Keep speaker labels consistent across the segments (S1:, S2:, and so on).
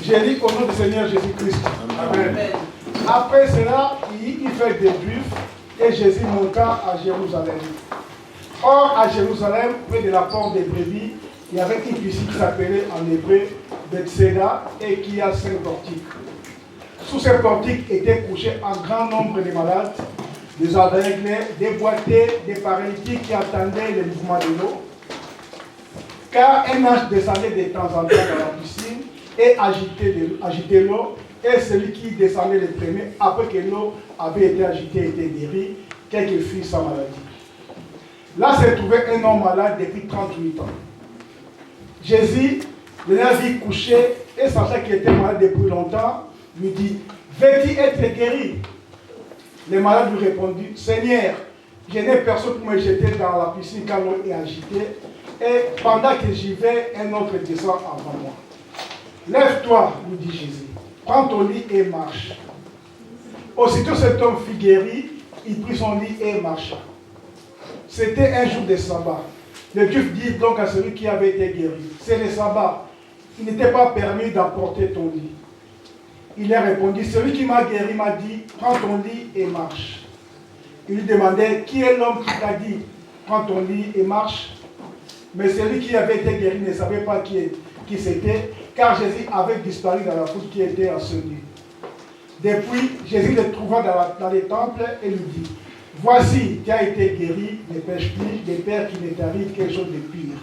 S1: J'ai dit au nom du Seigneur Jésus-Christ. Amen. Après cela, il fait des buffes et Jésus monta à Jérusalem. Or, à Jérusalem, près de la porte des brebis, il y avait une piscine qui s'appelait en hébreu Bethséda et qui a 5 portiques. Sous ces portiques étaient couchés un grand nombre de malades, des aveugles, des boiteux, des paralytiques qui attendaient le mouvement de l'eau. Car un ange descendait de temps en temps dans la piscine et agitait l'eau, et celui qui descendait le premier, après que l'eau avait été agitée, était guéri, quel que fût sa maladie. Là se trouvait un homme malade depuis 38 ans. Jésus, le vu couché et sachant qu'il était malade depuis longtemps, lui dit, veux-tu être guéri? Le malade lui répondit, Seigneur, je n'ai personne pour me jeter dans la piscine car l'eau est agitée, et pendant que j'y vais, un autre descend avant moi. Lève-toi, lui dit Jésus, prends ton lit et marche. Aussitôt cet homme fut guéri, il prit son lit et marcha. C'était un jour de sabbat. Le Juif dit donc à celui qui avait été guéri, c'est le sabbat, il n'était pas permis d'apporter ton lit. Il a répondu, celui qui m'a guéri m'a dit, prends ton lit et marche. Il lui demandait, qui est l'homme qui t'a dit, prends ton lit et marche? Mais celui qui avait été guéri ne savait pas qui c'était, car Jésus avait disparu dans la foule qui était à ce lieu. Depuis, Jésus le trouva dans les temples et lui dit, voici, tu as été guéri, ne pêche plus, de peur qu'il ne t'arrive quelque chose de pire.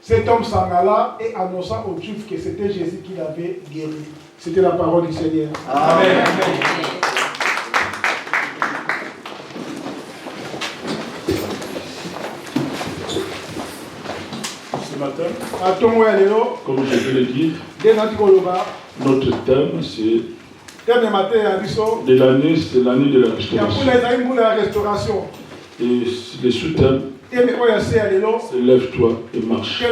S1: Cet homme s'en alla et annonça aux Juifs que c'était Jésus qui l'avait guéri. C'était la parole du Seigneur. Amen.
S2: Ce matin, comme je vais le dire, notre thème c'est de l'année, c'est l'année de la restauration. Et le sous-thème, c'est lève-toi et marche.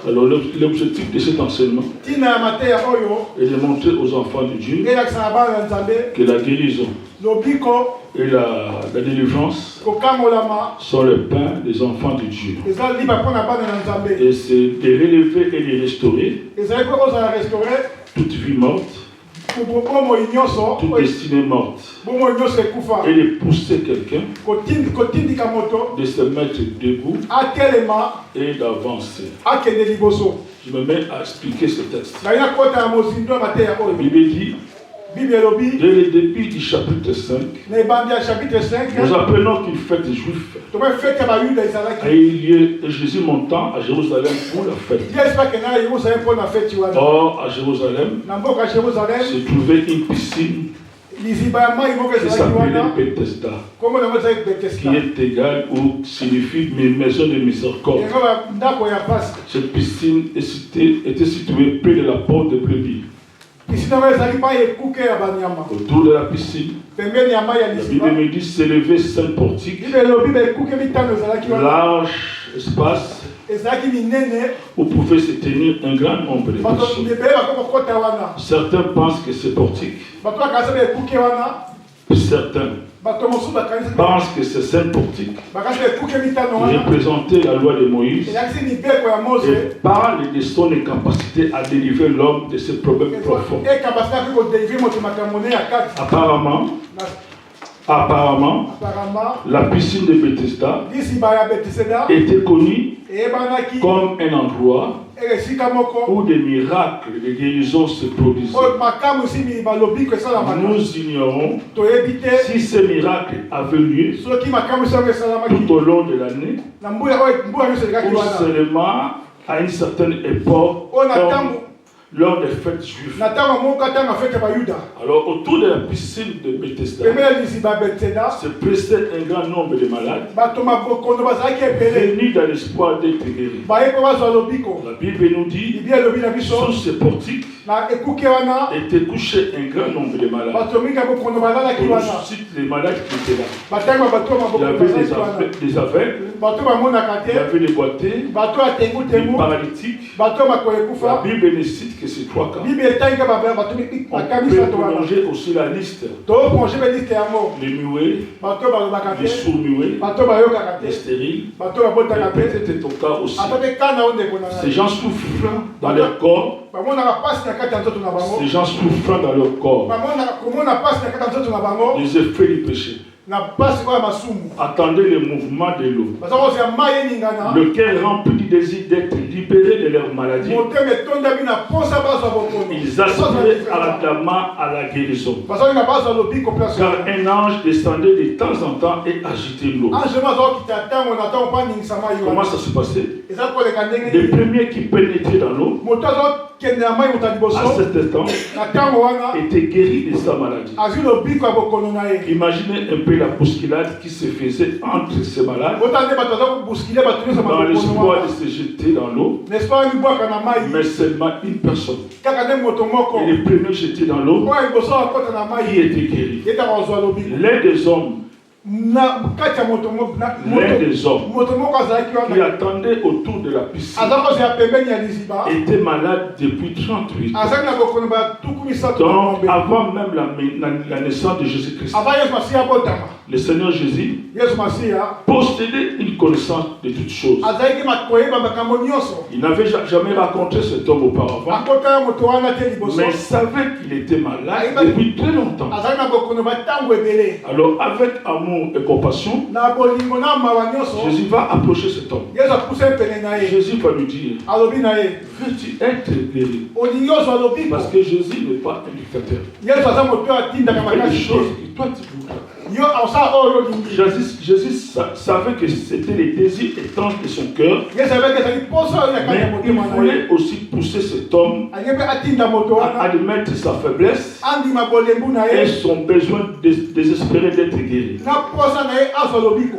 S2: Alors l'objectif de cet enseignement est de montrer aux enfants de Dieu que la guérison et la délivrance sont le pain des enfants de Dieu. Et c'est de relever et de restaurer toute vie morte, toute destinée morte, et de pousser quelqu'un de se mettre debout et d'avancer. Je me mets à expliquer ce texte. La Bible dit, dès le début du chapitre 5, nous apprenons qu'une fête juive a eu lieu et Jésus montant à Jérusalem pour la fête. Or, à Jérusalem, se trouvait une piscine qui s'appelait Bethesda, qui est égale ou signifie maison de miséricorde. Cette piscine était située près de la porte de brebis. Autour de la piscine, la Bible me dit s'élever 5 portiques, large espace où pouvait se tenir un grand nombre de personnes. Certains pensent que ces portiques, certains pensent que ces 5 portiques représentaient la loi de Moïse et parlent de son incapacité à délivrer l'homme de ses problèmes profonds. Apparemment, la piscine de Bethesda était connue comme un endroit où des miracles de guérison se produisaient. Nous ignorons si ces miracles avaient lieu tout au long de l'année ou seulement à une certaine époque lors des fêtes juives. Alors autour de la piscine de Bethesda se pressait un grand nombre de malades venus dans l'espoir d'être guéris. La Bible nous dit, sous ces portiques, était couché un grand nombre de malades. Et on suscite les malades qui étaient là. Il y avait des aveugles, il y avait des boiteux, des paralytiques. La Bible ne cite que ces trois cas. On peut prolonger aussi la liste. Les muets, les sourds-muets, les stériles, peut-être ton cas aussi. Ces gens souffrent dans leur corps. Ces gens souffrent dans leur corps. Les effets du péché. Attendez le mouvement de l'eau. Le cœur rempli du désir d'être libéré de leur maladie. Ils aspiraient ardemment à la guérison. Car un ange descendait de temps en temps et agitait l'eau. Comment ça se passait? Les premiers qui pénétraient dans l'eau, à cet instant, étaient guéris de sa maladie. Imaginez un peu la bousculade qui se faisait entre ces malades dans l'espoir de se jeter dans l'eau, mais seulement une personne. Et le premier jeté dans l'eau qui était guéri. L'un des hommes qui attendait autour de la piscine était malade depuis 38 ans. Donc, avant même la naissance de Jésus-Christ, le Seigneur Jésus possédait une connaissance de toutes choses. Il n'avait jamais rencontré cet homme auparavant, mais il savait qu'il était malade depuis très longtemps. Alors, avec amour et compassion, Jésus va approcher cet homme. Jésus va lui dire: veux-tu être guéri? Parce que Jésus n'est pas un dictateur. Il y a des choses que toi tu voudras. Jésus savait que c'était les désirs étranges de son cœur, mais il voulait aussi pousser cet homme à admettre sa faiblesse et son besoin désespéré d'être guéri.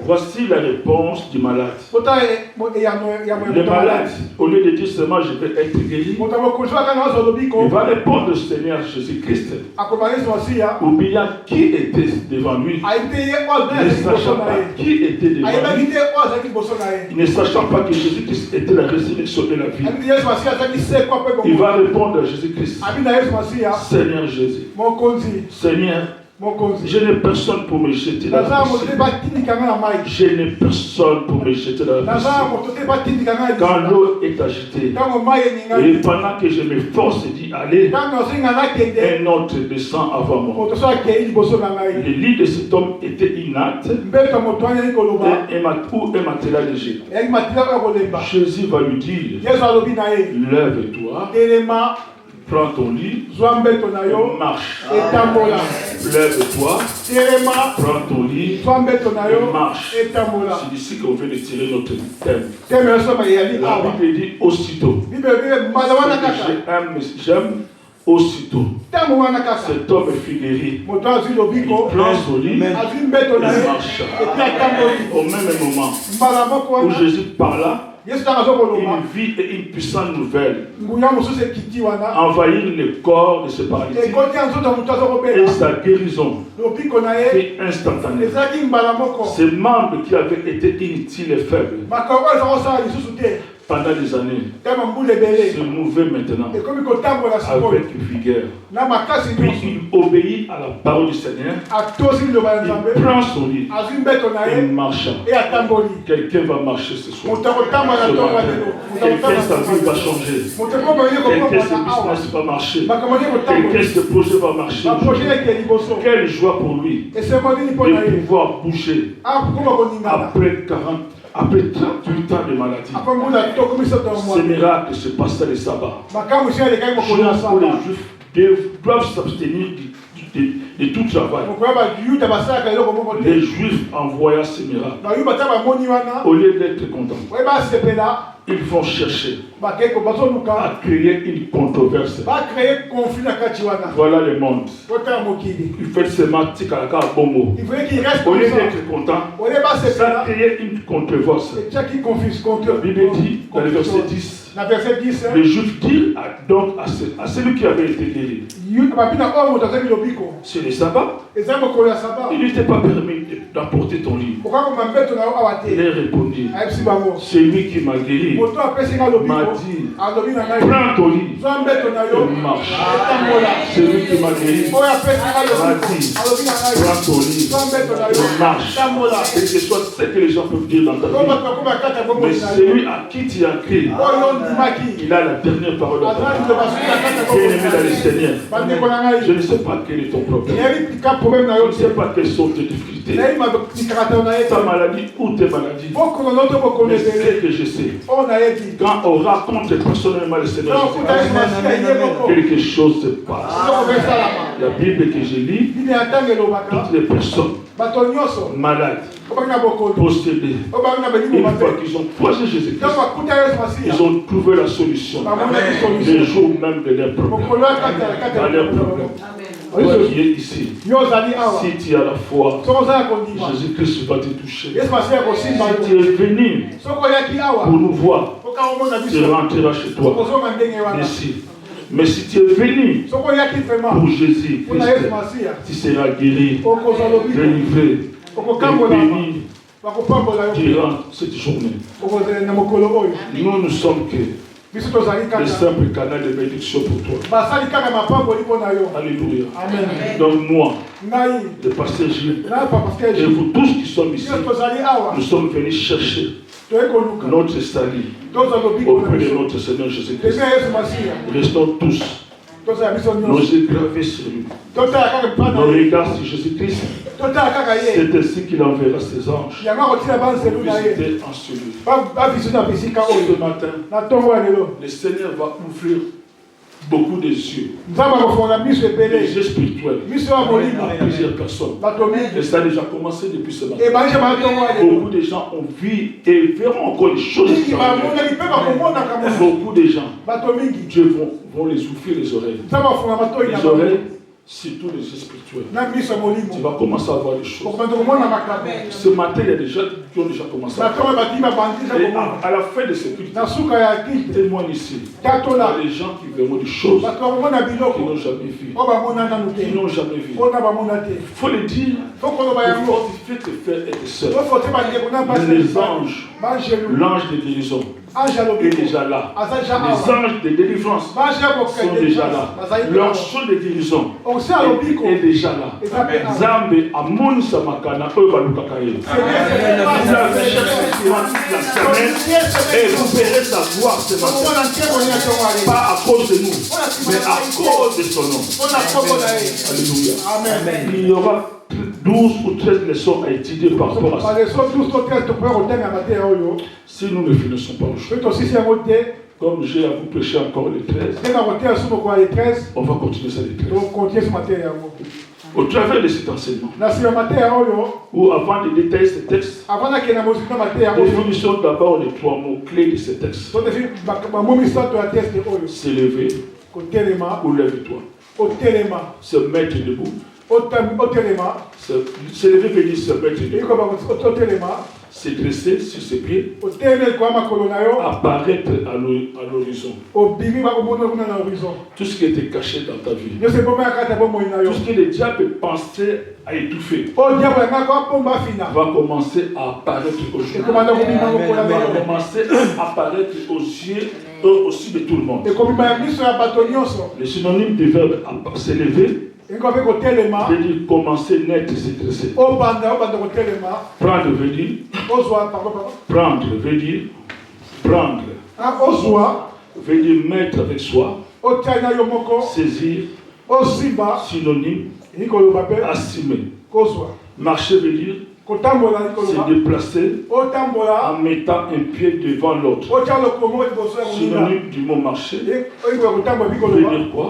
S2: Voici la réponse du malade. Le malade, au lieu de dire seulement je vais être guéri, il va répondre: Seigneur Jésus-Christ. Ou bien qui était devant lui, ne sachant pas qui était devant lui, ne sachant pas que Jésus-Christ était la résurrection de la vie. Il va répondre à Jésus-Christ: Seigneur Jésus, Seigneur, je n'ai personne pour me jeter dans la piscine. Je n'ai personne pour me jeter dans la piscine. Quand l'eau est agitée, et pendant que je m'efforce d'y aller, un autre descend avant moi. Le lit de cet homme était inacte et un matelas léger. Jésus va lui dire: lève-toi, prends ton lit, marche. Lève-toi, prends ton lit, marche. C'est d'ici qu'on veut tirer notre thème. La Bible dit aussitôt. J'aime aussitôt. Cet homme est guéri. Il prend son lit, il marche. Au même moment où Jésus parla, une vie et une puissante nouvelle envahir le corps de ce paralytique et sa guérison est instantanée. Ces membres qui avaient été inutiles et faibles pendant des années se mouvaient maintenant avec vigueur. Puis il obéit à la parole du Seigneur. Il prend son lit et marche. Quelqu'un va marcher ce soir. Quelqu'un, sa vie va changer. Quelqu'un, ce business va marcher. Quelqu'un, ce projet va marcher. Quelle joie pour lui de pouvoir bouger après 38 ans de maladie. Ce miracle se passe le sabbat. Les Juifs doivent s'abstenir de tout travail. Les Juifs envoient ce miracle. Au lieu d'être contents, ils vont chercher à créer une controverse. Voilà le monde. Il fait sémantique à la carte Bongo. Au lieu d'être content, ça crée une controverse. La Bible dit dans le verset 10:
S1: Na verset 10.
S2: Les Juifs dirent donc à celui qui avait été guéri. C'est le sabbat. Il n'était pas permis d'apporter ton lit. Il a répondu, c'est lui qui m'a guéri. M'a dit, prends ton lit et marche. C'est lui qui m'a guéri. M'a dit, prends ton lit et marche. Et que ce soit ce que les gens peuvent dire dans ta vie. Mais celui à qui tu as crié, il a la dernière parole de ta vie. Bien-aimé dans le Seigneur, je ne sais pas quel est ton problème. Je ne sais pas quelles sont tes difficultés. Ta maladie ou tes maladies. Mais c'est que je sais. Quand on raconte personnellement le Seigneur, quelque chose se passe. La Bible que je lis, toutes les personnes malades, possédés, une fois qu'ils ont croisé Jésus-Christ, ils ont trouvé la solution. Les jours même de leurs problèmes. Dans leurs problèmes. Toi qui es ici, si tu as la foi, Jésus-Christ va te toucher. Si tu es venu pour nous voir, tu rentreras chez toi. Ici. Mais si tu es venu pour Jésus, tu seras guéri, délivré, et béni durant cette journée. Nous ne sommes que le simple canal de bénédiction pour toi. Alléluia. Donne-moi le pasteur Gilles et vous tous qui sommes ici. Nous sommes venus chercher notre salut auprès de notre Seigneur Jésus-Christ. Restons tous nos yeux gravés sur lui, nos regards sur Jésus-Christ. C'est ainsi qu'il enverra ses anges visiter en celui. Ce matin, le Seigneur va ouvrir beaucoup de yeux. Les yeux spirituels à plusieurs personnes. Et ça a déjà commencé depuis ce matin. Beaucoup de gens ont vu et verront encore les choses. Beaucoup de gens, Dieu vont les ouvrir les oreilles. Les oreilles, surtout les yeux spirituels. Tu vas commencer à voir les choses. Ce matin, il y a des gens qui ont déjà commencé à voir. Et à la fin de ce culte, témoigne ici. Il y a des gens qui verront des choses qu'ils n'ont jamais vues. Ils n'ont jamais vu. Il faut le dire pour fortifier tes frères et tes sœurs. Les anges, l'ange de guérison est déjà là. Les anges de délivrance sont déjà là. L'onction de guérison est déjà là. Zambe amoni samakana obalukakaye. Vous avez cherché la semaine et vous verrez sa gloire ce matin. Pas à cause de nous, mais à cause de son nom. Alléluia. Amen. Il y aura 12 ou 13 leçons à étudier par rapport à ça. Si nous ne finissons pas aujourd'hui, comme j'ai à vous prêcher encore les 13, on va continuer ça les 13. Au travers de cet enseignement, ou avant de détailler ce texte, définissons d'abord les 3 mots-clés de ce texte. S'élever, ou lève-toi. Se mettre debout. S'élever veut dire se mettre debout. Se dresser sur ses pieds. Apparaître à l'horizon. Tout ce qui était caché dans ta vie. Tout ce que le diable pensait à étouffer va commencer à apparaître aujourd'hui. Va commencer à apparaître aux yeux aussi de tout le monde. Le synonyme du verbe s'élever veut dire commencer net et se dresser. Prendre veut dire prendre veut dire prendre. Veut dire mettre avec soi. Saisir. Synonyme. Assumer. Marcher veut dire se déplacer en mettant un pied devant l'autre. Synonyme du mot marcher veut dire quoi?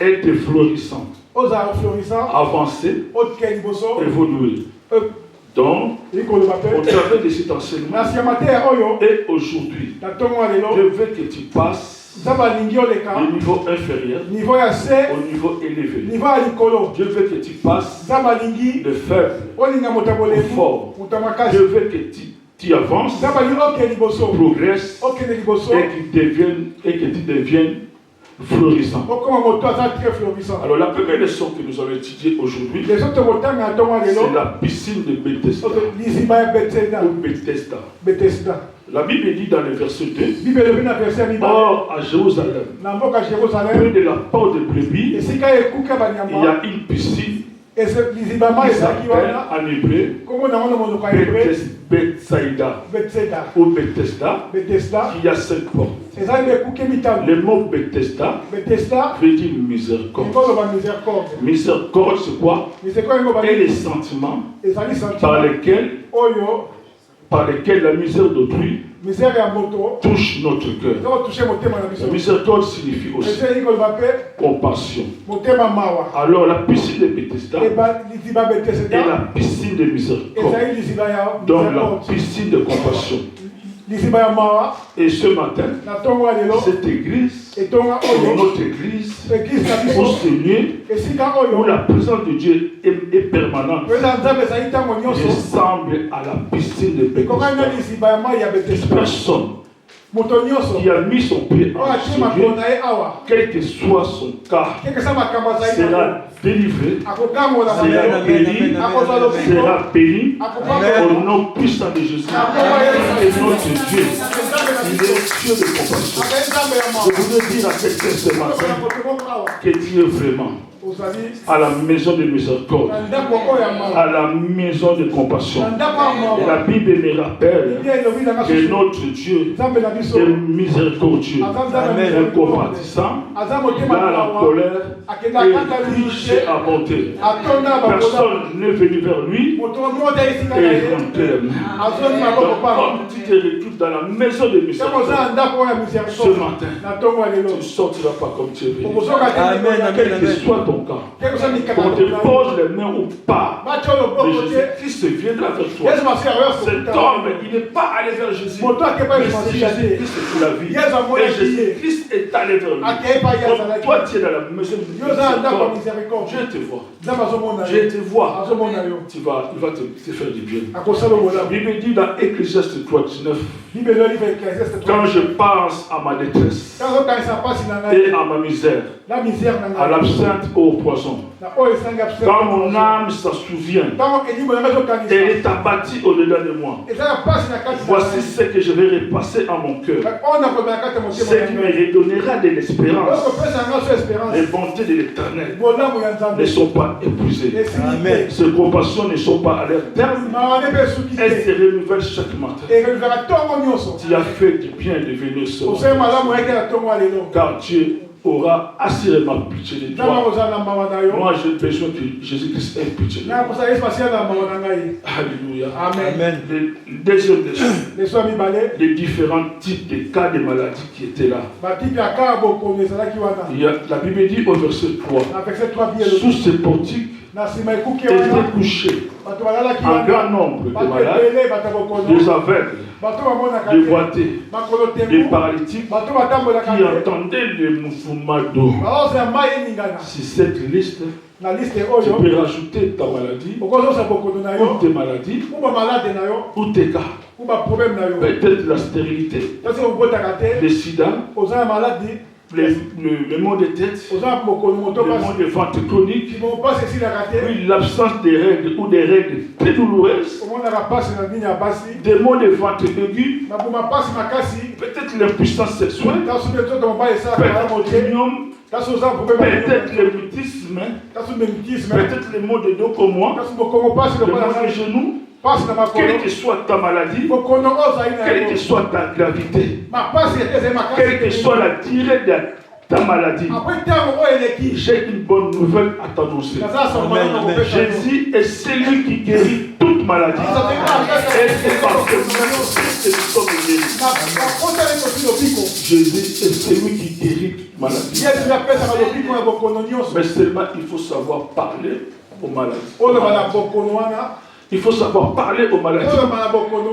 S2: Être florissant, avancer, évoluer. Donc, au travers de cet enseignement, et aujourd'hui, je veux que tu passes du niveau inférieur au niveau élevé. Je veux que tu passes de faible au fort. Je veux que tu qui avance, progresse et que tu deviennes florissant. Alors la première leçon que nous allons étudier aujourd'hui, c'est la piscine de Bethesda. La Bible dit dans le verset 2, or à Jérusalem, près de la porte de brebis, il y a une piscine qui s'appelle en hébreu Bethsaïda ou Bethesda, qui a 5 portes. Le mot Bethesda veut dire miséricorde. Miséricorde, c'est quoi? Et les sentiments par lesquels la misère d'autrui touche notre cœur. La miséricorde signifie aussi compassion. Alors la piscine de Bethesda est la piscine de miséricorde, donc la piscine de compassion. Et ce matin, cette église, notre église, au Seigneur, où la présence de Dieu est permanente, ressemble à la piscine de Bethesda. Personne qui a mis son pied en Seigneur, quel que soit son cas, sera délivré, sera béni, au nom puissant de Jésus. Et notre Dieu, il est Dieu de compassion. Je voudrais dire à quelqu'un ce matin que Dieu est vraiment à la maison de miséricorde, à la maison de compassion. Et la Bible me rappelle que notre Dieu est miséricordieux, est compatissant, dans la colère et riche à bonté. Personne n'est venu vers lui et rentré les mains. Donc, comme tu te retrouves dans la maison de miséricorde, ce matin, tu ne sortiras pas comme tu es venu. Quel que soit ton cas, qu'on te pose les mains ou pas, mais Jésus-Christ viendra vers toi. Cet homme, il n'est pas allé vers Jésus, mais c'est Jésus-Christ qui l'a vu. Et Jésus-Christ est allé vers lui. Donc toi, tu es dans la maison de miséricorde. Dieu te voit. Dieu te voit. Il va te faire du bien. La Bible dit dans Ecclésiaste 3:19, quand je pense à ma détresse et à ma misère, à l'absinthe ou au poison, quand mon âme s'en souvient, elle est abattue au-delà de moi. Voici ce que je vais repasser en mon cœur, ce qui me redonnera de l'espérance. Les bontés de l'Éternel ne sont pas épuisées. Ses compassions ne sont pas à leur terme. Elles se renouvellent chaque matin. Tu as fait du bien de venir ce matin, car Dieu aura assurément pitié de toi. Moi, j'ai besoin que Jésus-Christ ait pitié de moi. Alléluia. Amen. Deuxième leçon, les différents types de cas de maladie qui étaient là. La Bible dit au verset 3, sous ce portique étaient couchés un grand nombre de malades, des aveugles, des boiteux, des paralytiques qui entendaient les mouvements d'eau. Si cette liste, tu peux rajouter ta maladie, ou tes maladies, ou tes cas. Peut-être la stérilité, le sida, le maux de tête, le maux de ventre chronique, oui, l'absence des règles ou des règles très douloureuses, des maux de ventre aigus, peut-être l'impuissance sexuelle, peut-être le mutisme, peut-être les maux de dos comme moi, le maux de genoux. Quelle que soit ta maladie, quelle que soit ta gravité, quelle que soit la durée de ta maladie, j'ai une bonne nouvelle à t'annoncer. Jésus est celui qui guérit toute maladie. Et c'est parce que nous sommes guéris. Jésus est celui qui guérit toute maladie. Mais seulement il faut savoir parler aux maladies. Il faut savoir parler aux maladies.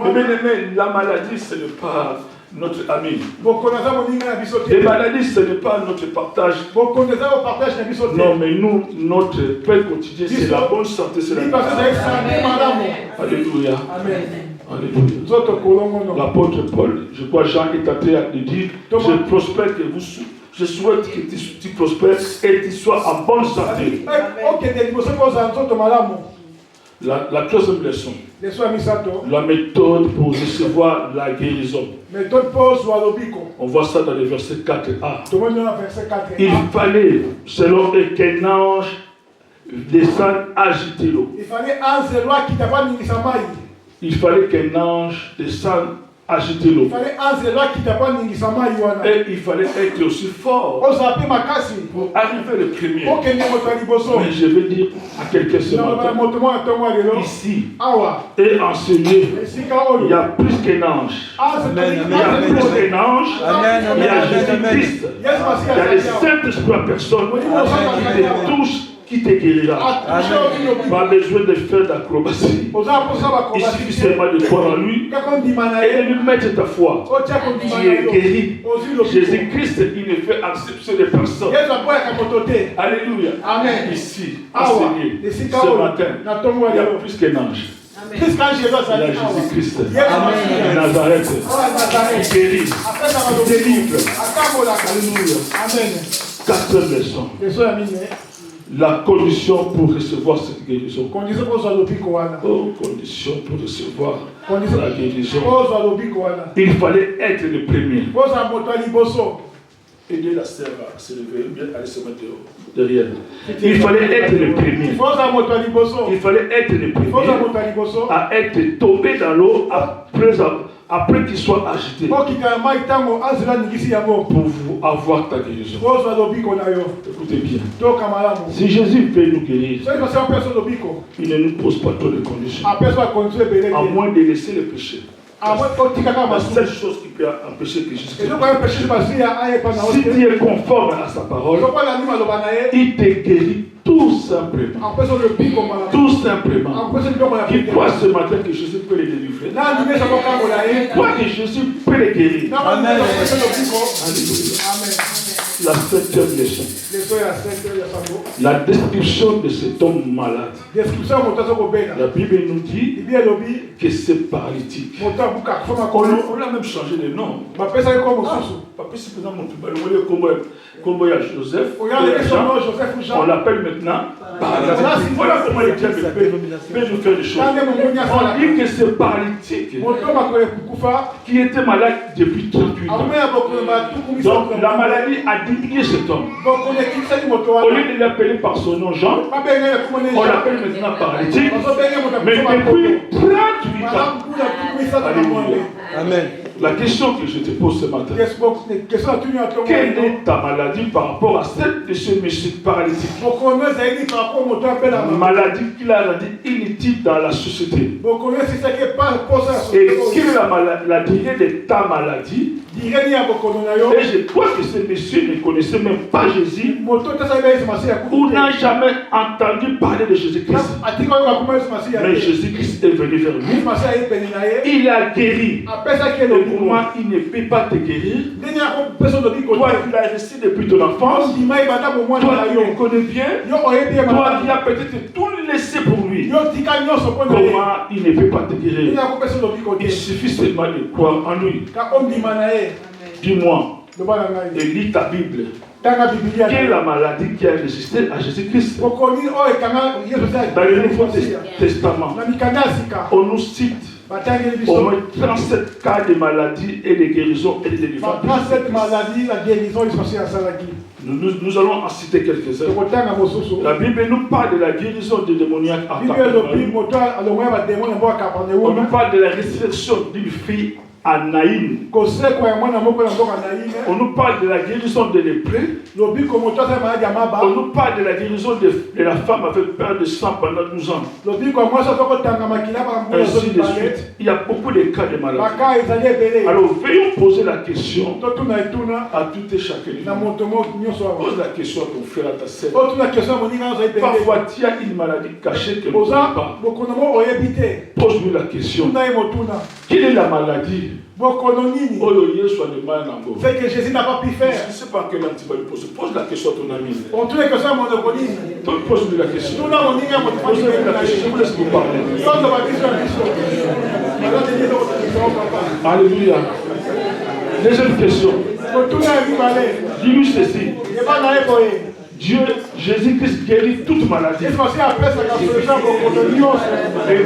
S2: Mais bien aimé, la maladie, ce n'est pas notre ami. Les maladies, ce n'est pas notre partage. Non, mais nous, notre paix quotidien, c'est la bonne santé, c'est la vie. Alléluia. Alléluia. L'apôtre Paul, je crois Jean est en train de dire, je prospère que vous, je souhaite que tu prospères et que tu sois en bonne santé. La troisième leçon, la méthode pour recevoir la guérison. On voit ça dans le verset 4a. Il fallait, selon qu'un ange descende agiter l'eau. Il fallait qu'un ange descende agiter l'eau. Et il fallait être aussi fort pour arriver le premier. Mais je vais dire à quelqu'un ce matin, ici, et enseigner, il y a plus qu'un ange. Il y a plus qu'un ange. Il y a Jésus-Christ. Il y a le Saint-Esprit en personne qui te touche, qui te guérira. Pas besoin de faire d'acrobatie. Il suffit seulement de croire en lui et de lui mettre ta foi. Tu es guéri. Jésus-Christ, il ne fait acception de personne. Alléluia. Amen. Ici, enseigné, ce matin, il y a plus qu'un ange. Il y a Jésus-Christ. Amen. Nazareth. Il guérit. Il délivre. Alléluia. Amen. Quatrième leçon. La condition pour recevoir cette guérison. Condition pour recevoir la guérison. Il fallait être le premier. Aider la sœur à se lever, bien aller se mettre derrière. Il fallait être le premier. Il fallait être le premier à être tombé dans l'eau après qu'il soit agité. Pour vous avoir ta guérison. Écoutez bien. Si Jésus veut nous guérir, il ne nous pose pas trop de conditions. À moins de laisser le péché. La seule chose qui peut empêcher que Jésus, si tu es conforme à sa parole, il te guérit tout simplement. Tout simplement. Qu'il croit ce matin que Jésus peut le délivrer. Crois que Jésus peut le guérir. Amen. Alléluia. La septième leçon. La description de cet homme malade. La Bible nous dit que c'est paralytique. On l'a même changé de nom. Comme il y a Joseph, on l'appelle maintenant paralytique. Voilà comment les diables peuvent nous faire des choses. On dit que c'est paralytique qui était malade depuis 38 ans. Donc la maladie a diminué cet homme. Au lieu de l'appeler par son nom Jean, on l'appelle maintenant paralytique. Mais depuis 38 ans. Alléluia. Amen. La question que je te pose ce matin, quelle est ta maladie par rapport à celle de ce monsieur paralytique? Maladie qu'il a rendue inutile dans la société. Et quelle est la durée de ta maladie? Et je crois que ce monsieur ne connaissait même pas Jésus ou n'a jamais entendu parler de Jésus-Christ. Mais Jésus-Christ est venu vers lui. Il a guéri. Et pour moi, il ne peut pas te guérir. Toi, tu l'as reçu depuis ton enfance. Toi, tu le connais bien. Toi, qui as peut-être tout laissé pour lui. Comment il ne peut pas te guérir? Il suffit seulement de croire en lui. Dis-moi, et lis ta Bible. Quelle est la maladie qui a résisté à Jésus-Christ? Dans le Nouveau Testament, on nous cite au moins 37 cas de maladies et de guérison et de délivrance. 37 maladies, la guérison est passée à Salaki. Nous allons en citer quelques-uns. La Bible nous parle de la guérison des démoniaques à Capernaum. On nous parle de la résurrection d'une fille à Naïm. On nous parle de la guérison des lépreux. On nous parle de la guérison de la femme avec peur de sang pendant 12 ans. Ainsi de suite. Il y a beaucoup de cas de maladie. Alors veuillons poser la question à tout et chacun. Pose la question à ton frère, à ta sœur. Parfois tu as une maladie cachée que tu ne sais pas. Pose-lui la question. Quelle est la maladie? C'est que Jésus n'a pas pu faire. Je ne sais pas quel antibiotique pose. Pose la question à ton ami. Pose-lui la question. Pose-lui la question. Je vous laisse vous parler. Alléluia. Deuxième question. Dis-lui ceci. Dieu, Jésus-Christ guérit toute maladie. Et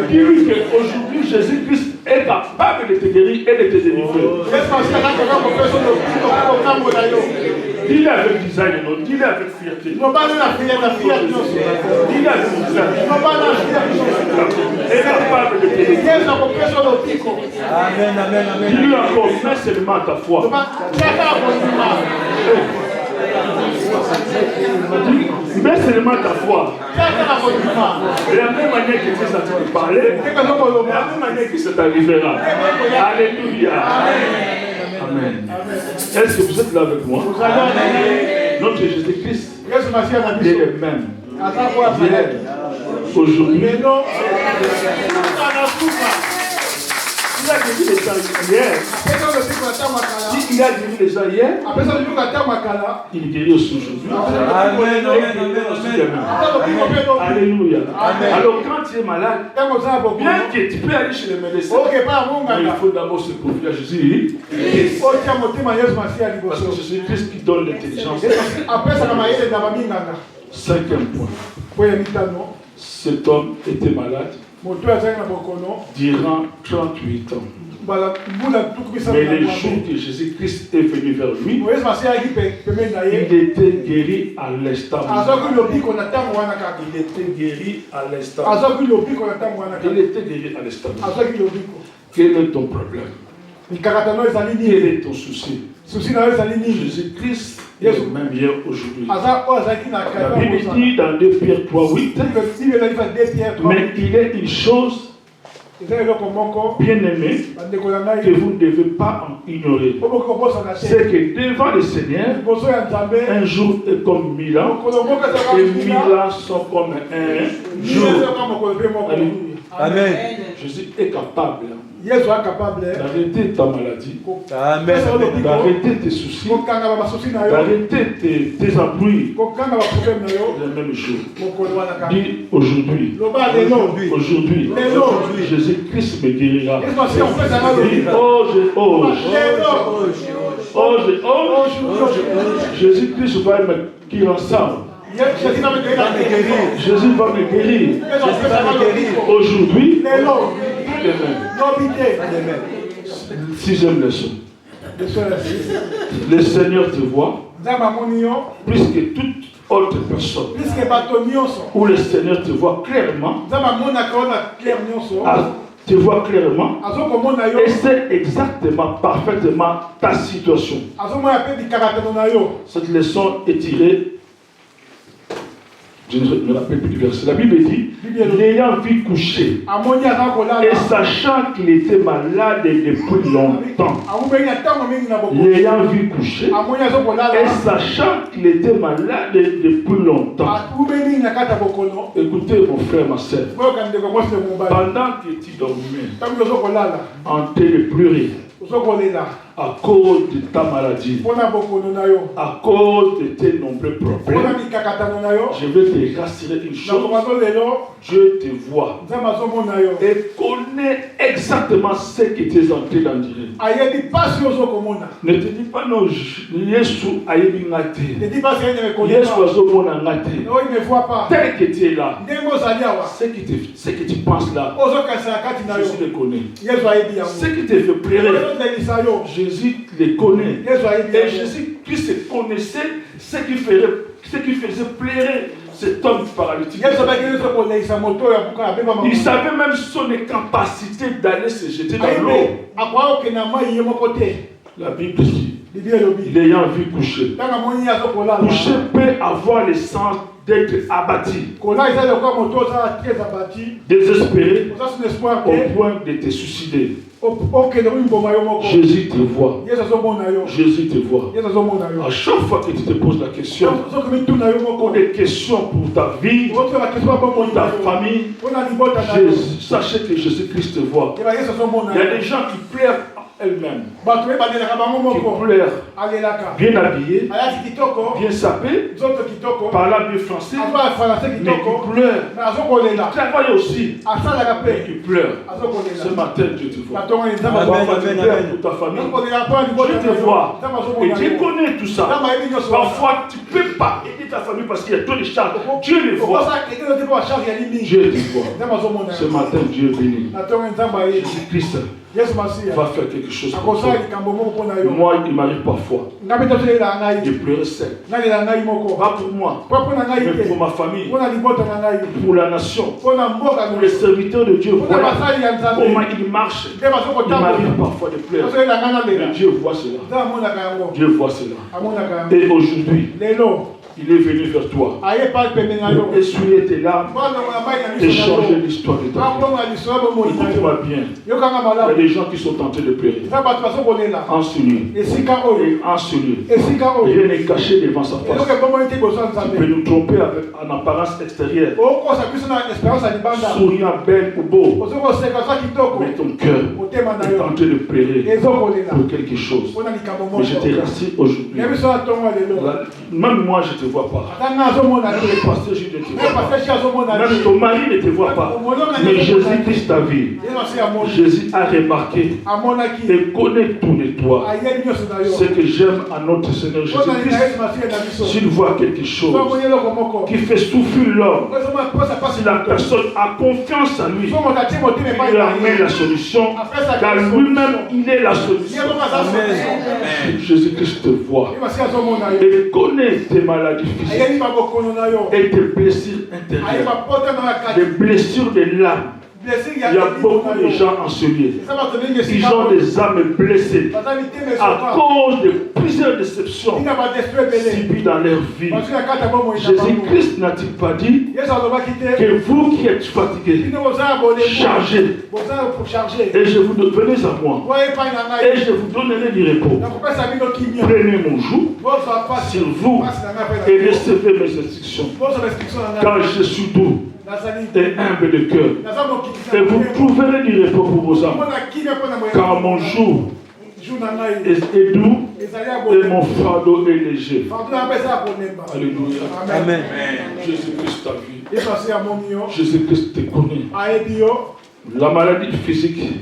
S2: dis-lui qu'aujourd'hui, Jésus-Christ est capable de te guérir et de te délivrer. Dis-le avec design, non? Dis-le avec fierté. Dis-le avec design. Est capable de te délivrer.
S3: Amen, amen, amen.
S2: Dis-lui encore, mets seulement ta foi. Mets seulement ta foi. De la même manière que tu es en train de parler, de la même manière que ça t'arrivera. Alléluia. Amen. Est-ce que vous êtes là avec moi? Notre Jésus-Christ est le même. Hier, aujourd'hui. Il a guéri les gens hier. Il a guéri les gens hier. Il guérit aussi aujourd'hui.
S3: Amen.
S2: Alléluia. Alors quand tu es malade, bien que tu peux aller chez le médecin, il faut d'abord se confier à Jésus. Parce que c'est Jésus-Christ qui donne l'intelligence. Cinquième point. Cet homme était malade durant 38 ans. Mais le jour que Jésus-Christ est venu vers lui, il était guéri à l'instant. Il était guéri à l'instant. Il était guéri à l'instant. Quel est ton problème? Quel est ton souci? Jésus-Christ est le même hier aujourd'hui. La Bible dit dans 2 Pierre 3:8, mais il est une chose bien aimé que vous ne devez pas en ignorer. C'est que devant le Seigneur, un jour est comme 1000 ans, et 1000 ans sont comme un jour.
S3: Amen.
S2: Jésus est capable d'arrêter ta maladie, d'arrêter tes soucis, d'arrêter tes embrouilles le même jour. Dis aujourd'hui, Jésus-Christ me guérira. Dis, Jésus-Christ va me guérir ensemble. Jésus va me guérir. Aujourd'hui, demain. Sixième leçon. Le Seigneur te voit plus que toute autre personne. Où le Seigneur te voit clairement. Te voit clairement et c'est exactement, parfaitement ta situation. Cette leçon est tirée, je ne me rappelle plus du verset. La Bible dit, l'ayant vu coucher et sachant qu'il était malade depuis longtemps. L'ayant vu coucher et sachant qu'il était malade depuis longtemps. Écoutez mon frère, ma soeur. Pendant que tu dormais, en train de pleurer, à cause de ta maladie, à cause de tes nombreux problèmes, je vais te rassurer une chose. Dieu te voit et connaît exactement ce que tu es en train d'endurer. Ne te dis pas non, Yesu ayebi ngate. Yesu azomona ngate. Tel que tu es là, ce que tu penses là, Jésus le connaît. Ce qui te fait pleurer, Jésus le connaît. Et Jésus-Christ connaissait ce qui faisait pleurer cet homme paralytique. Il savait même son incapacité d'aller se jeter dans l'eau. La Bible dit, l'ayant vu coucher. Coucher peut avoir le sens d'être abattu, désespéré, au point de te suicider. Jésus te voit. Jésus te voit. À chaque fois que tu te poses la question, ou des questions pour ta vie, pour ta famille, sachez que Jésus-Christ te voit. Il y a des gens qui pleurent elle-même, qui pleure, bien habillée, bien sapée, parle bien français, mais qui pleure, qui travaille aussi, mais qui pleure. Ce matin, Dieu te voit. Pour ta famille, Dieu te voit. Et Dieu connaît tout ça. Parfois, tu ne peux pas aider ta famille parce qu'il y a trop de charges. Dieu les voit. Dieu te voit. Ce matin, Dieu est béni. Jésus-Christ va faire quelque chose pour toi. Moi, il m'arrive parfois de pleurer seul. Pas pour moi, mais pour ma famille, pour la nation, pour les serviteurs de Dieu. Comment il marche. Il m'arrive parfois de pleurer. Mais Dieu voit cela. Dieu voit cela. Et aujourd'hui, il est venu vers toi pour essuyer tes larmes et changer l'histoire de ta vie. Écoute-moi bien. Il y a des gens qui sont tentés de pleurer. En ce lieu. Et en ce lieu. Rien n'est caché devant sa face. Tu peux nous tromper en apparence extérieure. Souriant, belle ou beau. Mais ton cœur est tenté de pleurer pour quelque chose. Mais je t'ai rassis aujourd'hui. Même moi, je ne te vois pas. Même le pasteur, je ne te vois pas. Même ton mari ne te voit pas. Mais Jésus-Christ t'a vu. Jésus a remarqué et connaît tout de toi. Ce que j'aime à notre Seigneur Jésus-Christ, s'il voit quelque chose qui fait souffrir l'homme, si la personne a confiance en lui, il lui amène la solution, car lui-même, il est la solution. Jésus-Christ te voit et connaît tes maladies physiques et tes blessures intérieures, des blessures de l'âme. Il y a beaucoup de gens en ce lieu. Ils ont des âmes blessées à cause de plusieurs déceptions subies dans leur vie. Jésus-Christ n'a-t-il pas dit que vous qui êtes fatigués, chargés, et je vous venez à moi, et je vous donnerai du repos. Prenez mon joug sur vous et recevez mes instructions, car je suis doux et humble de cœur, et vous trouverez du repos pour vos âmes, car mon joug est doux et mon fardeau est léger. Alléluia.
S3: Amen.
S2: Jésus-Christ t'a vu. Jésus-Christ te connaît. La maladie physique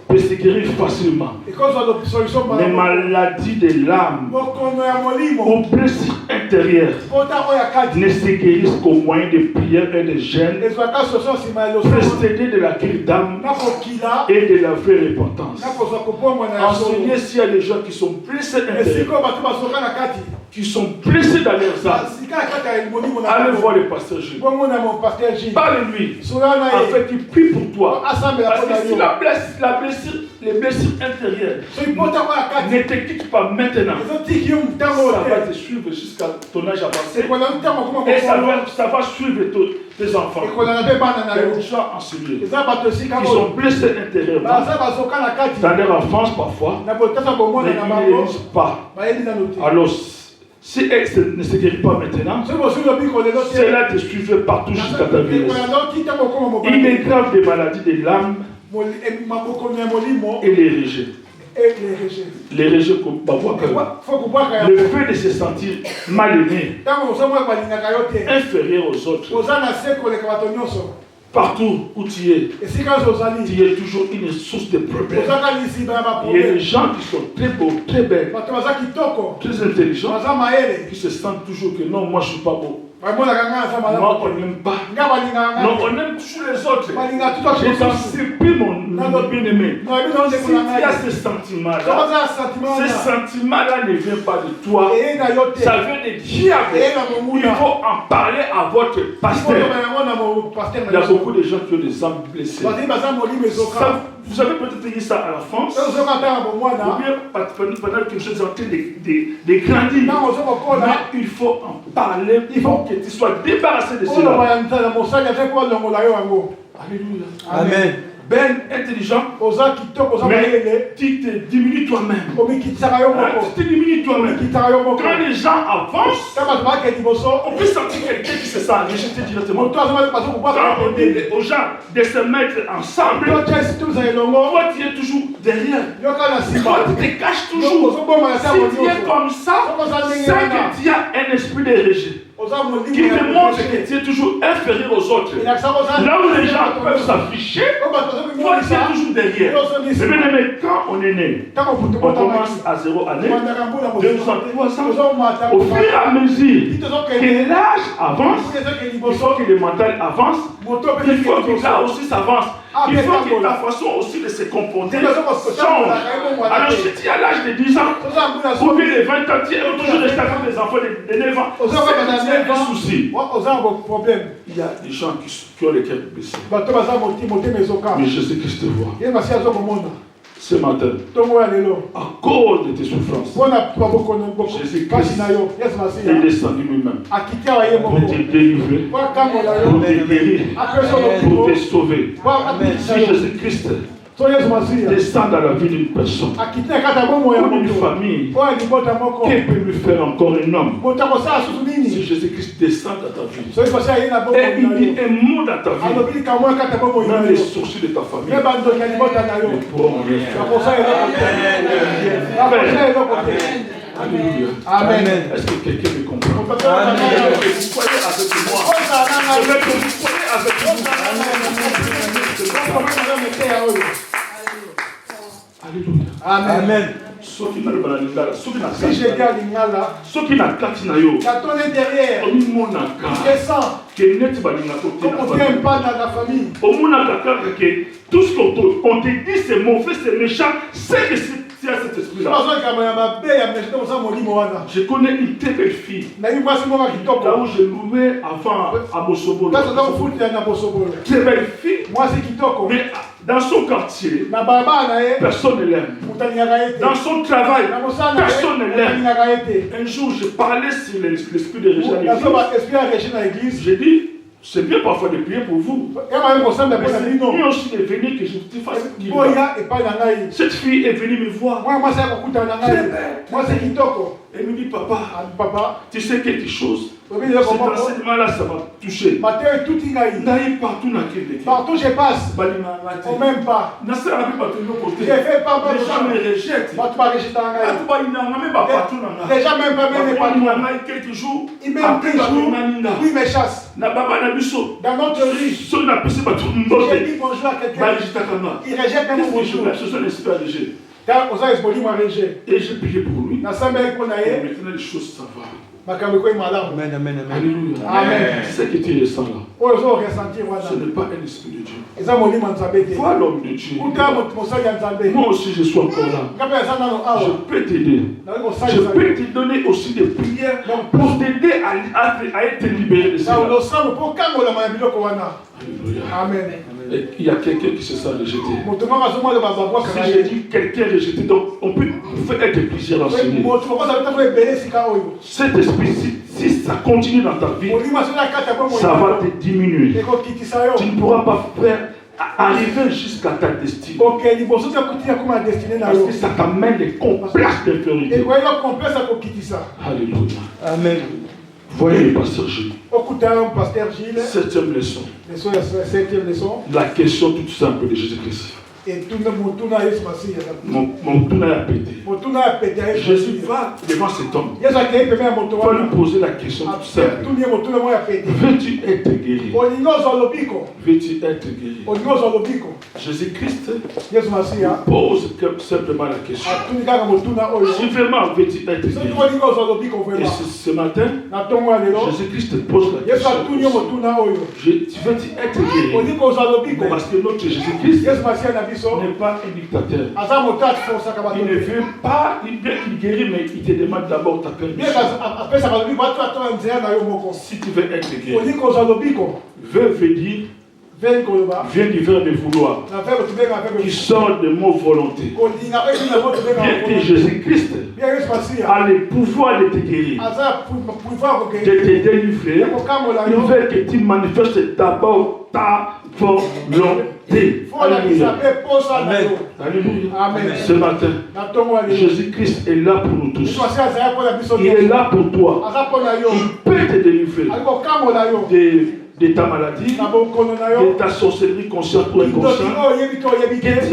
S2: peut se guérir facilement. Les maladies de l'âme ou blessures intérieures ne se guérissent qu'au moyen de prières et de jeûnes précédés de la cure d'âme et de la vraie repentance. Enseignez s'il y a des gens qui sont blessés intérieurement, qui sont blessés dans leurs âmes. Allez voir le pasteur Gilles. Parlez-lui. En fait, il prie pour toi. Parce que si les blessures intérieures ne te quittent pas maintenant, ça va te suivre jusqu'à ton âge avancé. Et ça va suivre tes enfants. Il y a des gens en ce lieu qui sont blessés intérieurement dans leur enfance parfois, mais ils ne lisent pas. Alors, si elle ne se guérit pas maintenant, cela te suivait partout jusqu'à ta vieillesse. Il est grave des maladies de l'âme et les rejets. Les rejets comme le fait de se sentir mal aimé, inférieur aux autres. Partout où tu es toujours une source de problèmes. Il y a des gens qui sont très beaux, très belles, très intelligents, qui se sentent toujours que non, moi je ne suis pas beau. Moi, on n'aime pas. Non, on aime toujours les autres. J'ai surpris mon bien-aimé. Si tu as ce sentiment-là ne vient pas de toi, ça vient des diables. Il faut en parler à votre pasteur. Il y a beaucoup de gens qui ont des âmes blessées. Vous avez peut-être dit ça à la France, ou bien pendant que je suis en train de grandir. Mais il faut en parler, il faut que tu sois débarrassé de cela. Alléluia.
S3: Amen.
S2: ben intelligent, mais tu te diminues toi-même. Tu te diminues toi-même. Quand les gens avancent, on peut sentir quelqu'un qui se sent rejeté directement. Quand on dit aux gens de se mettre ensemble, toi tu es toujours derrière. Toi tu te caches toujours. Si tu es comme ça, c'est que tu as un esprit de rejet qui te montre que tu es toujours inférieur aux autres. Là où les gens peuvent s'afficher, toi tu es toujours derrière. Mais quand on est né, on commence à 0 année, 2 ans, 3 ans. Au fur et à mesure que l'âge avance, il faut que le mental avance, il faut que là aussi s'avance. Il faut que ta façon aussi de se comporter change. Alors si tu as l'âge de 10 ans, ou bien de 20 ans, tu es toujours resté avec des enfants de 9 ans, c'est un souci. Il y a des gens qui ont les cœurs blessés. Mais Jésus-Christ te voit. Ce matin, à cause de tes souffrances, Jésus-Christ est descendu lui-même pour te délivrer, pour te guérir, pour te sauver. Si Jésus-Christ descend dans la vie d'une personne, ou d'une famille, qu'est-ce peut lui faire encore un homme? Si Jésus-Christ descend dans ta vie et il dit un mot dans ta vie, même les sourcils de ta famille ne pourront rien faire. Alléluia. Amen. Est-ce que quelqu'un me comprend? Vous croyez avec moi? Je veux que vous croyez avec moi. Alléluia. Amen. Si je garde derrière, tout ce qu'on te dit c'est mauvais, c'est méchant, c'est que c'est à cet esprit-là. Je connais une très belle fille. Là où je louais avant à Bosobolo. Très belle fille. Mais dans son quartier, personne ne l'aime. Dans son travail, personne ne l'aime. Un jour, je parlais sur l'esprit de Régine à l'église. J'ai dit, c'est bien parfois de prier pour vous. Mais lui aussi est venu que je te fasse qu'il va. Cette fille est venue me voir. Elle me dit, papa, tu sais quelque chose? Cet enseignement-là, ça m'a touché.
S1: Partout je passe, on ne m'aime pas. J'ai fait pas mal de gens.
S2: Les gens me rejettent.
S1: Les gens m'aiment pas, même pas.
S2: Quelques jours,
S1: ils m'aiment quelques jours, oui, ils me chassent. Dans notre rue, j'ai dit bonjour à quelqu'un. Il rejette même mon bonjour.
S2: Et j'ai prié pour lui. Et maintenant les choses s'en vont.
S3: Amen, amen, amen.
S2: Alléluia.
S1: Amen.
S2: Ce que tu ressens là, ce n'est pas un esprit de Dieu. Vois l'homme de Dieu. Moi aussi je suis encore là. Je peux t'aider. Je peux te donner aussi des prières pour t'aider à être libéré de ça. Alléluia.
S1: Amen.
S2: Et il y a quelqu'un qui se sent rejeté. Si je dis quelqu'un rejeté, donc on peut être plusieurs enseignés. Cet esprit, si ça continue dans ta vie, ça va te diminuer. Tu ne pourras pas faire arriver jusqu'à ta destinée. Parce que ça t'amène des complexes d'infériorité. Alléluia.
S3: Amen.
S2: Voyez le pasteur Gilles. 7e leçon. La question toute simple de Jésus-Christ. Mon tour a pété. Jésus va devant cet homme. Il va lui poser la question toute simple. Veux-tu être guéri? Veux-tu être guéri? Jésus-Christ pose simplement la question. Si vraiment veux-tu être guéri? Et ce matin, Jésus-Christ pose la question. Veux-tu être guéri? Parce que notre Jésus-Christ n'est pas un dictateur. Il ne veut pas, il veut qu'il guérisse, mais il te demande d'abord ta permission. Si tu veux être guéri, veut dire vient du verbe de vouloir, qui sort de mon volonté. Bien que Jésus-Christ a le pouvoir de te guérir, de te délivrer, il veut que tu manifestes d'abord volonté. Alléluia. Alléluia. Ce matin, Jésus-Christ est là pour nous tous. Il est là pour toi. Il peut te délivrer de ta maladie, de ta sorcellerie consciente ou inconsciente, que tu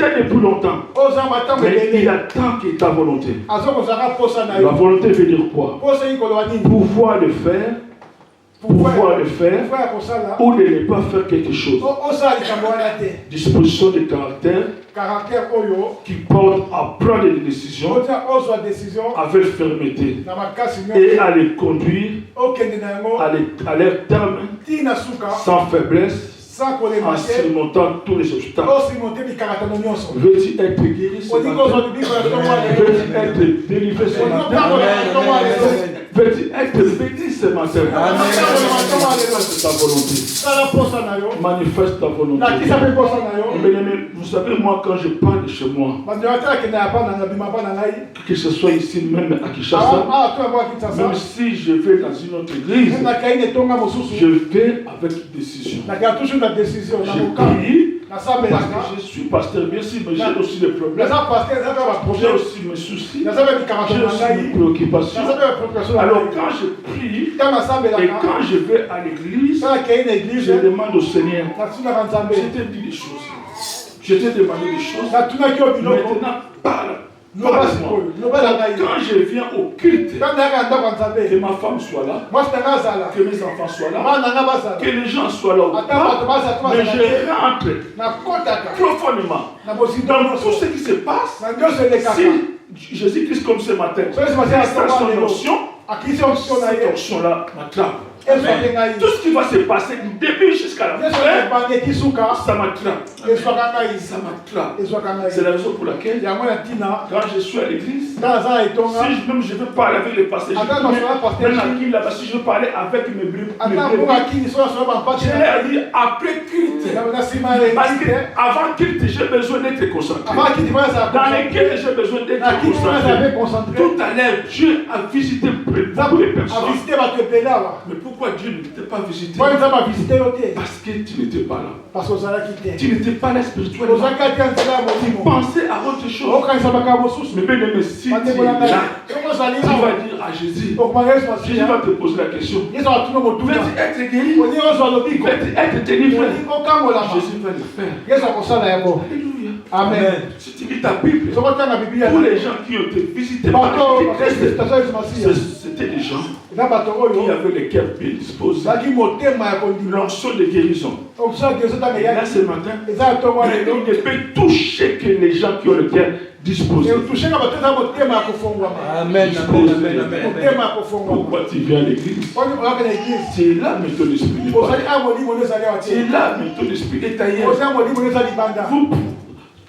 S2: as depuis longtemps. Mais il attend que ta volonté. La volonté veut dire quoi? Pouvoir le faire. Pouvoir le faire ou de ne pas faire quelque chose. Disposition de caractère qui porte à prendre des décisions avec fermeté et à les conduire à leur terme sans faiblesse, en surmontant tous les obstacles. Veux-tu être guéri ce matin? Veux-tu être délivré ce matin? Veux-tu être béni ce matin? Manifeste ta volonté. Manifeste ta volonté. Vous savez, moi, quand je parle de chez moi, que ce soit ici même à Kinshasa, même si je vais dans une autre église, je vais avec décision. Je prie parce que je suis pasteur, bien sûr, mais j'ai aussi des problèmes. J'ai aussi mes soucis. J'ai aussi mes préoccupations. Alors quand je prie et quand je vais à l'église, je demande au Seigneur, je t'ai dit des choses. Je t'ai demandé des choses. Maintenant, parle. Quand je viens au culte, que ma femme soit là, que mes enfants soient là, que les gens soient là, mais je rentre profondément dans tout ce qui se passe. Si Jésus-Christ comme ce matin, c'est son onction, cette onction-là m'attrape. Tout ce qui va se passer du début jusqu'à la fin, ça m'attrape. Ça m'attrape. C'est la raison pour laquelle, quand je suis à l'église, si même je veux parler avec les pasteurs, si je veux parler avec mes brebis, je leur dis après culte. Parce qu'avant culte, j'ai besoin d'être concentré. Dans les cultes, j'ai besoin d'être concentré. Tout à l'heure, Dieu a visité beaucoup de personnes. Mais pourquoi Dieu ne t'a pas visité? Parce que tu n'étais pas là. Tu n'étais pas là spirituellement. Tu pensais à autre chose. Mais bien aimé, si tu es là, tu vas dire à Jésus, Jésus va te poser la question. Veux-tu être guéri? Veux-tu être délivré? Jésus va le faire. Alléluia. Amen. Si tu lis ta Bible, tous les gens qui ont été visités par Christ, c'était des gens qui avaient les cœurs bien disposés. L'onction de guérison. Là ce matin, il ne peut toucher que les gens qui ont le cœur disposé. Amen. Pourquoi tu viens à l'église? Tu es là, mais ton esprit n'est pas là. Tu es là, mais ton esprit est ailleurs.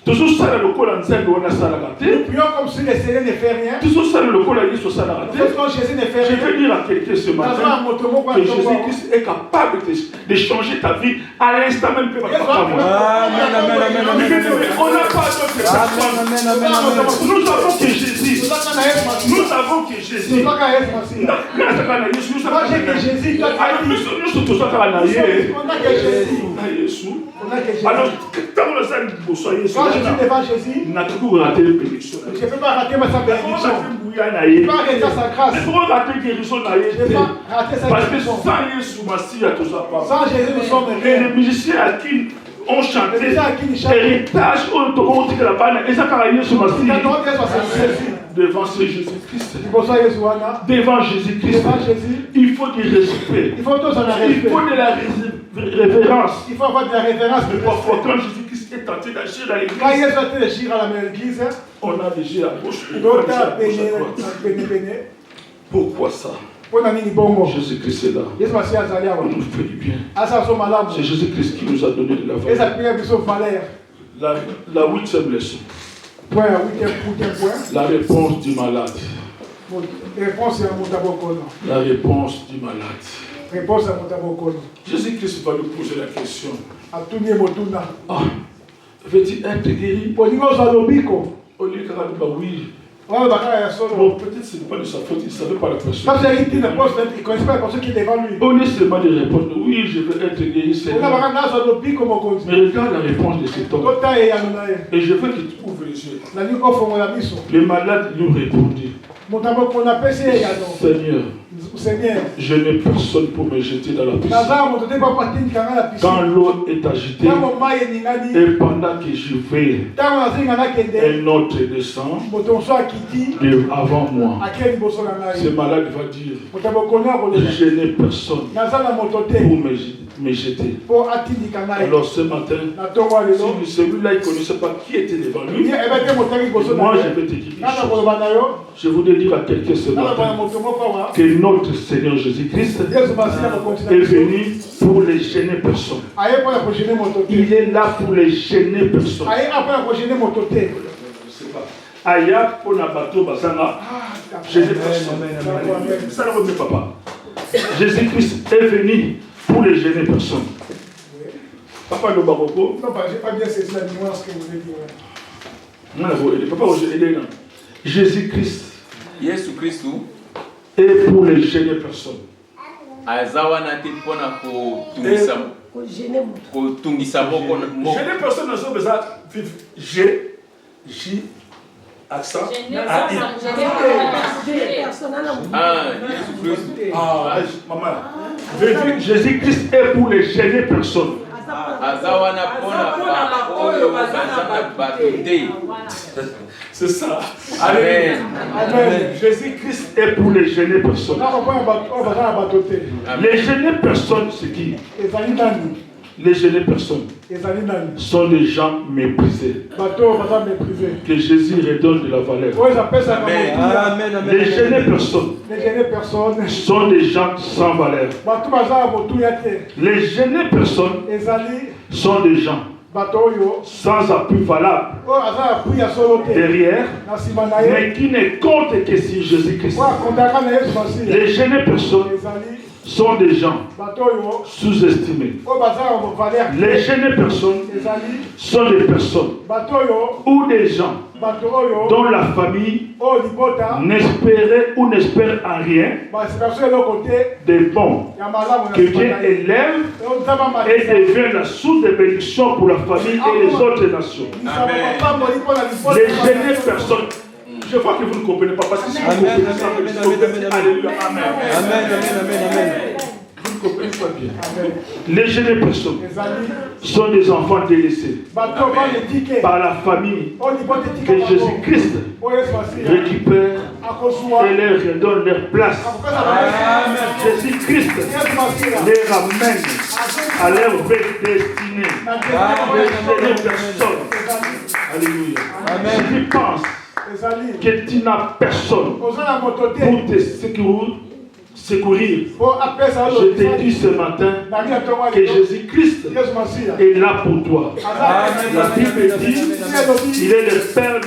S2: Toujours ça le col en scène on a ça la raté. Nous prions comme si le Seigneur ne fait rien. Toujours ça le col à Jésus ça la raté. Je veux dire à quelqu'un ce matin que Jésus-Christ est capable de changer ta vie à l'instant même que Amen. On n'a pas d'autre personne. Nous avons que Jésus. Nous avons que Jésus. Alors, quand on je suis devant Jésus, je ne peux pas rater ma bénédiction. Je ne peux pas rater sa grâce. Je ne peux pas rater sa bénédiction. Sans Jésus, nous sommes rien. Les musiciens à qui on chantait héritage, on dit que la banne est devant ce Jésus-Christ. Devant Jésus-Christ, il faut du respect. Il faut de la révérence. Il faut avoir de la révérence. Mais parfois, quand Jésus-Christ est tenté d'agir à l'église, on a déjà la bouche. Pourquoi ça? Jésus-Christ est là. On nous fait du bien. C'est Jésus-Christ qui nous a donné de la valeur. La 8e leçon. La réponse du malade. La réponse du malade. Jésus-Christ va nous poser la question. Veux-tu être guéri? Oui. Bon, peut-être ce n'est pas de sa faute, il ne savait pas la personne. On est seulement de répondre, oui, je veux être guéri, Seigneur. Mais regarde la réponse de cet homme. Et je veux qu'il ouvre les yeux. Le malade lui répondit, Seigneur, je n'ai personne pour me jeter dans la piscine. Quand l'eau est agitée, et pendant que je vais, un autre descend avant moi. Ce malade va dire, je n'ai personne pour me jeter. Alors ce matin, si celui-là ne connaissait pas qui était devant lui, moi je vais te dire quelque chose. Je voudrais dire à quelqu'un ce matin que notre Seigneur Jésus-Christ est venu pour les gêner personnes. Il est là pour les gêner personnes. Aya pour la bateau basanga, gêner personne. Ça ne remet pas. Jésus-Christ est venu pour les gêner personnes. Papa no bakoko.
S1: Non, j'ai pas bien saisi la nuance que vous voulez dire.
S2: Non, papa, Jésus-Christ.
S4: Yesu Kristu
S2: est pour les gêner personnes.
S4: Azawa na tipona ko tungisa moko.
S2: Gêner personne ne sont besoin vivre. J accent.
S4: Yesu Kristu.
S2: Maman. Jésus-Christ est pour les gêner personnes. C'est ça.
S4: Amen.
S2: Amen. Jésus-Christ est pour les gêner personnes. Les gêner personnes, c'est qui? Les gêner personnes sont des gens méprisés. Que Jésus redonne de la valeur.
S1: Amen.
S2: Les gêner personnes sont des gens sans valeur. Les gêner personnes sont des gens sans appui valable derrière, mais qui ne comptent que sur Jésus-Christ. Les gêner personnes sont des gens sous-estimés. Les gêner personnes sont des personnes ou des gens dont la famille n'espérait ou n'espère en rien des bons que Dieu élève et devient la source de bénédiction pour la famille et les autres nations. Les gêner personnes. Je vois que vous ne comprenez pas parce que si vous comprenez ça, alléluia, amen. Vous ne comprenez pas bien. Les jeunes personnes sont des enfants délaissés par la famille que Jésus-Christ récupère et leur redonne leur place. Jésus-Christ les ramène à leur vraie destinée. Les jeunes personnes. Alléluia. Si tu penses que tu n'as personne pour te secourir, je te dis ce matin que Jésus-Christ est là pour toi. La Bible dit qu'il est le Père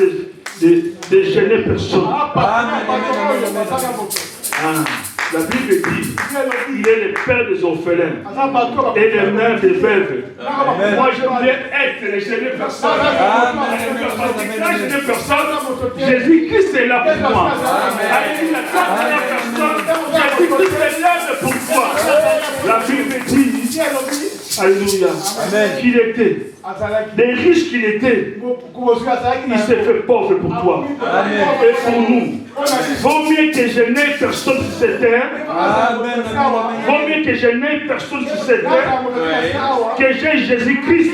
S2: des gêner personnes. La Bible dit qu'il est le Père des orphelins et le mère des veuves. Moi, je voulais être le gêner personne. Quand je n'ai personne, Jésus-Christ est là pour moi. Alléluia. Jésus-Christ est là pour toi. La Bible dit, alléluia, qu'il était, des riches qu'il était, il s'est fait pauvre pour toi et pour nous. Vaut mieux que je n'ai personne sur cette terre. Vaut mieux que je n'ai personne sur cette terre que j'ai Jésus-Christ.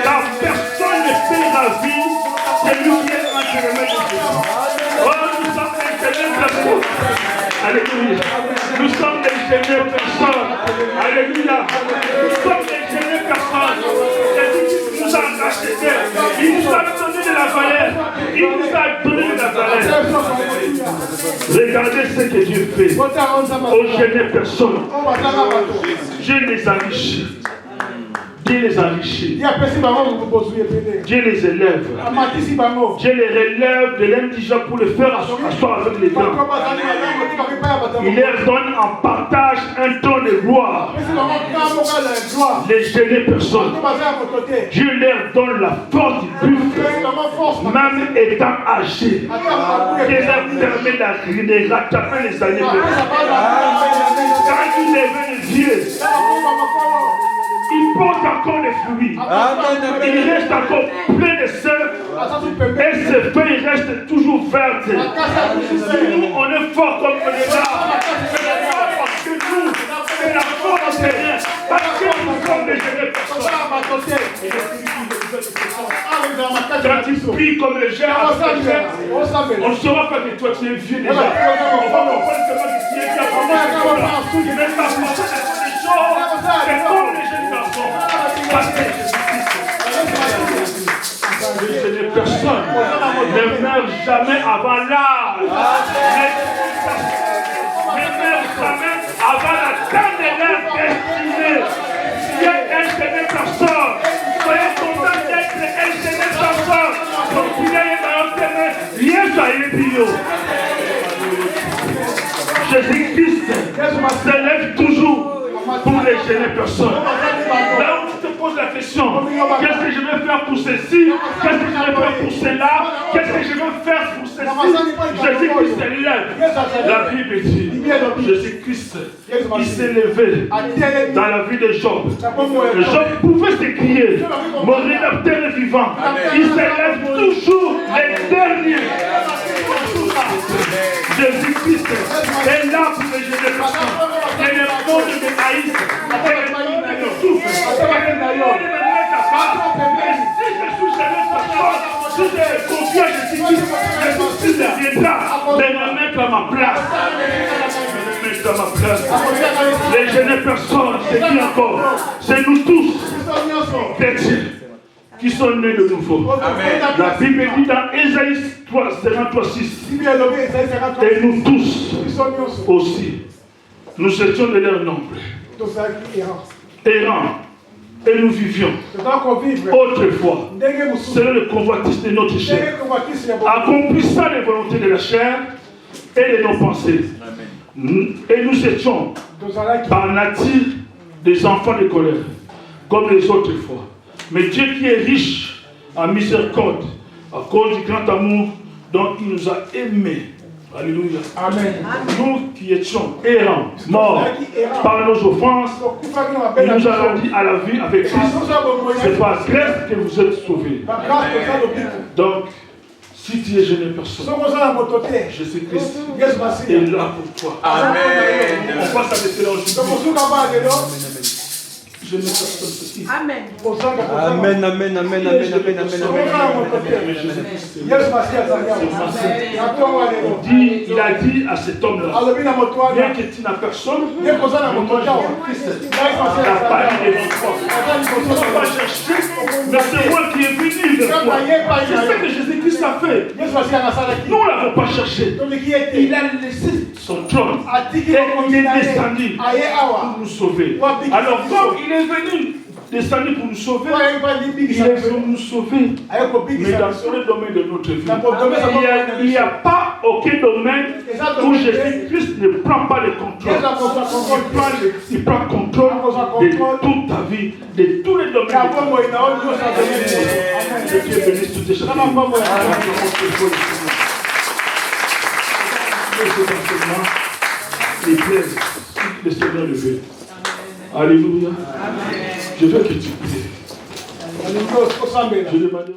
S2: La personne ne fait la vie, c'est lui qui est entre les mains de Jésus. Oh, nous sommes des gênés personnes. Alléluia. Nous sommes des gênés personnes. Alléluia. Nous sommes des gênés personnes. Jésus-Christ nous a rachetés. Il nous a donné de la valeur. Il nous a donné de la valeur. Regardez ce que Dieu fait aux jeunes personnes. Dieu les enrichit. Dieu les enrichit. Dieu les élève. Dieu les relève de l'indigent pour le faire asseoir avec les dents. Il leur donne en partage un don de gloire. Les jeunes personnes, Dieu leur donne la force du buffle même étant âgé, Dieu permet de rattraper les années de vie. Quand il est venu Dieu, il porte encore des fruits. Il reste encore plein de sel. Et ses feuilles restent toujours vertes. Nous, on est fort comme on est là. Parce que nous, c'est la force de rien. Parce que nous sommes des jeunes personnes. Quand tu pries comme les jeunes, on ne saura pas que toi tu es vieux déjà. On va comprendre que tu es vieux. Mais ta façon de faire des choses, c'est comme les jeunes garçons. Parce que les personnes ne meurent jamais avant l'âge. Ne meurent jamais avant la fin de leur destinée. Si un jeune personne, soyez contents d'être un jeune personne. Donc, il y a un thème, rien à l'épio. Jésus-Christ s'élève toujours pour les jeunes personnes. Là où tu te poses la question, qu'est-ce que je vais faire pour ceci? Qu'est-ce que je vais faire pour cela? Qu'est-ce que je vais faire pour ceci? Jésus-Christ s'élève. La Bible dit, Jésus-Christ, il s'est levé dans la vie de Job. Job pouvait s'écrier, mon rédempteur est vivant. Il s'élève toujours les derniers. Jésus-Christ est là pour les jeunes personnes. Et le monde de Haïs, et le monde de souffle, et le monde de mettre à part. Et si je suis jamais personne, si je confie à Jésus-Christ, Jésus-Christ viendra de me mettre à ma place. De me mettre à ma place. Les jeunes personnes, c'est qui encore? C'est nous tous, chrétiens, qui sont nés de nouveau. Amen. La Bible dit dans Ésaïe 53:6, et nous tous aussi, nous étions de leur nombre, errants, et nous vivions autrefois selon le convoitise de notre chair, accomplissant les volontés de la chair et de nos pensées. Et nous étions par nature des enfants de colère, comme les autres fois. Mais Dieu qui est riche en miséricorde, à cause du grand amour dont il nous a aimés. Alléluia. Amen. Nous qui étions errants, morts par nos offenses, il nous a rendus à la vie avec Christ. C'est par grâce que vous êtes sauvés. Donc, si tu es jeune personne, Jésus-Christ est là pour toi. Amen. On passe à des aujourd'hui. Je ne sais pas. Amen.
S3: Amen, amen, amen, amen, amen, amen,
S2: Il a dit à cet homme-là, bien que tu n'as personne, Christ n'a pas dit de toi. Tu ne vas pas chercher, mais c'est moi qui est venu vers toi. C'est ce que Jésus-Christ a fait. Nous ne l'avons pas cherché. Il a laissé son trône et il est descendu pour nous sauver. Alors, comme il est venu descendu pour nous sauver, il est venu nous sauver, mais dans tous les domaines de notre vie. Il n'y a pas aucun domaine où Jésus-Christ ne prend pas le contrôle. Il prend contrôle de toute ta vie, de tous les domaines. Que Dieu bénisse toutes les choses. Les plaise, le Seigneur le veut. Alléluia. Je veux que tu pries. Je demande.